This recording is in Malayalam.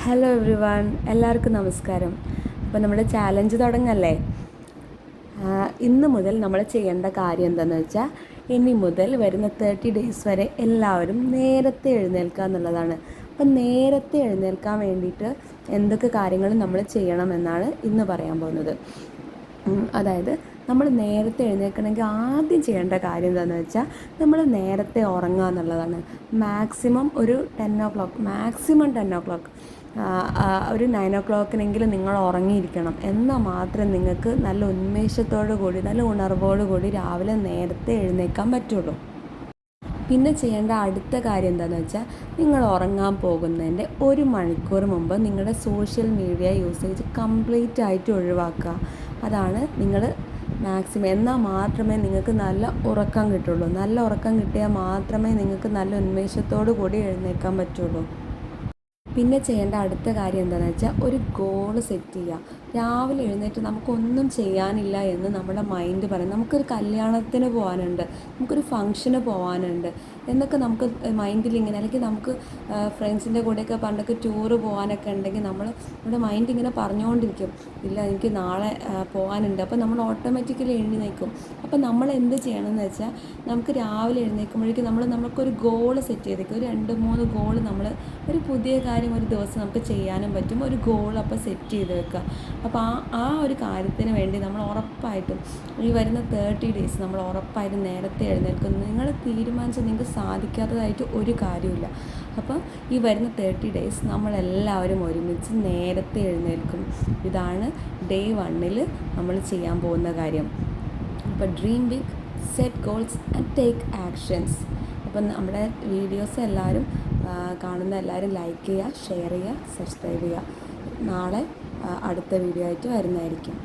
ഹലോ എവ്രി വൺ, എല്ലാവർക്കും നമസ്കാരം. അപ്പോൾ നമ്മുടെ ചാലഞ്ച് തുടങ്ങല്ലേ. ഇന്ന് മുതൽ നമ്മൾ ചെയ്യേണ്ട കാര്യം എന്താണെന്ന് വെച്ചാൽ, ഇനി മുതൽ വരുന്ന 30 ഡേയ്സ് വരെ എല്ലാവരും നേരത്തെ എഴുന്നേൽക്കുക എന്നുള്ളതാണ്. അപ്പം നേരത്തെ എഴുന്നേൽക്കാൻ വേണ്ടിയിട്ട് എന്തൊക്കെ കാര്യങ്ങൾ നമ്മൾ ചെയ്യണമെന്നാണ് ഇന്ന് പറയാൻ പോകുന്നത്. അതായത് നമ്മൾ നേരത്തെ എഴുന്നേൽക്കണമെങ്കിൽ ആദ്യം ചെയ്യേണ്ട കാര്യം എന്താണെന്ന് വെച്ചാൽ, നമ്മൾ നേരത്തെ ഉറങ്ങുക എന്നുള്ളതാണ്. മാക്സിമം ഒരു 10 o'clock, മാക്സിമം 10 o'clock, ഒരു 9 o'clock നിങ്ങൾ ഉറങ്ങിയിരിക്കണം. എന്നാൽ മാത്രമേ നിങ്ങൾക്ക് നല്ല ഉന്മേഷത്തോടു കൂടി, നല്ല ഉണർവോടു കൂടി രാവിലെ നേരത്തെ എഴുന്നേൽക്കാൻ പറ്റുള്ളൂ. പിന്നെ ചെയ്യേണ്ട അടുത്ത കാര്യം എന്താണെന്ന് വെച്ചാൽ, നിങ്ങൾ ഉറങ്ങാൻ പോകുന്നതിൻ്റെ 1 മണിക്കൂർ മുമ്പ് നിങ്ങളുടെ സോഷ്യൽ മീഡിയ യൂസേജ് കംപ്ലീറ്റ് ആയിട്ട് ഒഴിവാക്കുക. അതാണ് നിങ്ങൾ മാക്സിമം. എന്നാൽ മാത്രമേ നിങ്ങൾക്ക് നല്ല ഉറക്കം കിട്ടുള്ളൂ. നല്ല ഉറക്കം കിട്ടിയാൽ മാത്രമേ നിങ്ങൾക്ക് നല്ല ഉന്മേഷത്തോടു കൂടി എഴുന്നേൽക്കാൻ പറ്റുള്ളൂ. പിന്നെ ചെയ്യേണ്ട അടുത്ത കാര്യം എന്താണെന്ന് വെച്ചാൽ, ഒരു ഗോൾ സെറ്റ് ചെയ്യുക. രാവിലെ എഴുന്നേറ്റ് നമുക്കൊന്നും ചെയ്യാനില്ല എന്ന് നമ്മുടെ മൈൻഡ് പറയും. നമുക്കൊരു കല്യാണത്തിന് പോകാനുണ്ട്, നമുക്കൊരു ഫംഗ്ഷന് പോകാനുണ്ട് എന്നൊക്കെ നമുക്ക് മൈൻഡിൽ ഇങ്ങനെ, അല്ലെങ്കിൽ നമുക്ക് ഫ്രണ്ട്സിൻ്റെ കൂടെയൊക്കെ പണ്ടൊക്കെ ടൂറ് പോകാനൊക്കെ ഉണ്ടെങ്കിൽ നമ്മുടെ മൈൻഡ് ഇങ്ങനെ പറഞ്ഞുകൊണ്ടിരിക്കും, ഇല്ല എനിക്ക് നാളെ പോകാനുണ്ട്. അപ്പോൾ നമ്മൾ ഓട്ടോമാറ്റിക്കലി എഴുന്നേൽക്കും. അപ്പോൾ നമ്മൾ എന്ത് ചെയ്യണമെന്ന് വെച്ചാൽ, നമുക്ക് രാവിലെ എഴുന്നേൽക്കുമ്പോഴേക്കും നമുക്കൊരു ഗോൾ സെറ്റ് ചെയ്തേക്കും. ഒരു 2-3 ഗോൾ, നമ്മൾ ഒരു പുതിയ കാര്യം ഒരു ദിവസം നമുക്ക് ചെയ്യാനും പറ്റും. ഒരു ഗോൾ അപ്പോൾ സെറ്റ് ചെയ്ത് വെക്കുക. അപ്പോൾ ആ ഒരു കാര്യത്തിന് വേണ്ടി നമ്മൾ ഉറപ്പായിട്ടും ഈ വരുന്ന 30 ഡേയ്സ് നമ്മൾ ഉറപ്പായിട്ടും നേരത്തെ എഴുന്നേൽക്കുന്നു. നിങ്ങൾ തീരുമാനിച്ചാൽ നിങ്ങൾക്ക് സാധിക്കാത്തതായിട്ട് ഒരു കാര്യമില്ല. അപ്പോൾ ഈ വരുന്ന 30 ഡേയ്സ് നമ്മളെല്ലാവരും ഒരുമിച്ച് നേരത്തെ എഴുന്നേൽക്കും. ഇതാണ് ഡേ 1 നമ്മൾ ചെയ്യാൻ പോകുന്ന കാര്യം. അപ്പോൾ dream big, set goals and take actions. അപ്പം നമ്മുടെ വീഡിയോസ് എല്ലാവരും കാണുന്ന എല്ലാവരും ലൈക്ക് ചെയ്യുക, ഷെയർ ചെയ്യുക, സബ്സ്ക്രൈബ് ചെയ്യുക. നാളെ അടുത്ത വീഡിയോ ആയിട്ട് വരുന്നതായിരിക്കും.